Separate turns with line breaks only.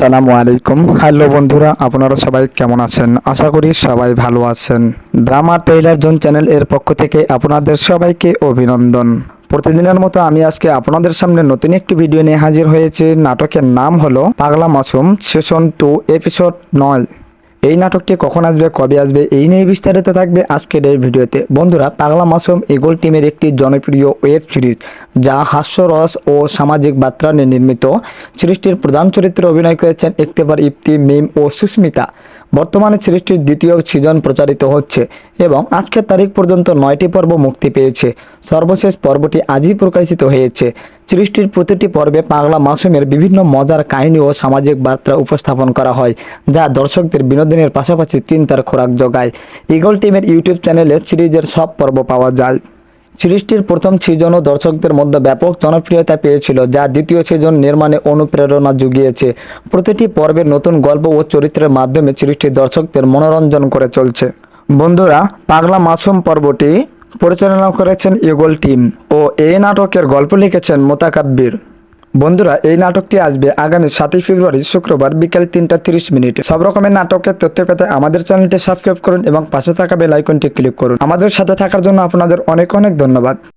আসসালামু আলাইকুম। হ্যালো বন্ধুরা, আপনারা সবাই কেমন আছেন? আশা করি সবাই ভালো আছেন। ড্রামা ট্রেইলার জোন চ্যানেল এর পক্ষ থেকে আপনাদের সবাইকে অভিনন্দন। প্রতিদিনের মতো আমি আজকে আপনাদের সামনে নতুন একটি ভিডিও নিয়ে হাজির হয়েছি। নাটকের নাম হলো পাগলা মাসুম সিজন 2 এপিসোড 9। এই নাটকটি কখন আসবে, কবে আসবে, এই নিয়ে বিস্তারিত থাকবে আজকের এই ভিডিওতে। বন্ধুরা, পাগলা মাসুম ইগল টিমের একটি জনপ্রিয় ওয়েব সিরিজ, যা হাস্যরস ও সামাজিক বার্তা নিয়ে নির্মিত। সিরিজটির প্রধান চরিত্রে অভিনয় করেছেন ইকতেবার ইফতি, মিম ও সুস্মিতা। বর্তমানে সিরিজটির দ্বিতীয় সিজন প্রচারিত হচ্ছে এবং আজকের তারিখ পর্যন্ত 9টি পর্ব মুক্তি পেয়েছে। সর্বশেষ পর্বটি আজই প্রকাশিত হয়েছে। সিরিজটির প্রতিটি পর্বে পাগলা মাসুমের বিভিন্ন মজার কাহিনী ও সামাজিক বার্তা উপস্থাপন করা হয়, যা দর্শকদের বিনোদনের পাশাপাশি চিন্তার খোরাক যোগায়। ইগল টিমের ইউটিউব চ্যানেলে সিরিজের সব পর্ব পাওয়া যায়। সিরিজটির প্রথম সিজনও দর্শকদের মধ্যে ব্যাপক জনপ্রিয়তা পেয়েছিল, যা দ্বিতীয় সিজন নির্মাণে অনুপ্রেরণা জুগিয়েছে। প্রতিটি পর্বের নতুন গল্প ও চরিত্রের মাধ্যমে সিরিজটি দর্শকদের মনোরঞ্জন করে চলছে। বন্ধুরা, পাগলা মাসুম পর্বটি পরিচালনা করেছেন ইগল টিম ও এই নাটকের গল্প লিখেছেন মোতাকাব্বির। বন্ধুরা, এই নাটকটি আসবে আগামী 7ই ফেব্রুয়ারি শুক্রবার বিকেল 3:30। সব রকমের নাটকের তথ্য পেতে আমাদের চ্যানেলটি সাবস্ক্রাইব করুন এবং পাশে থাকা বেল আইকনটি ক্লিক করুন। আমাদের সাথে থাকার জন্য আপনাদের অনেক অনেক ধন্যবাদ।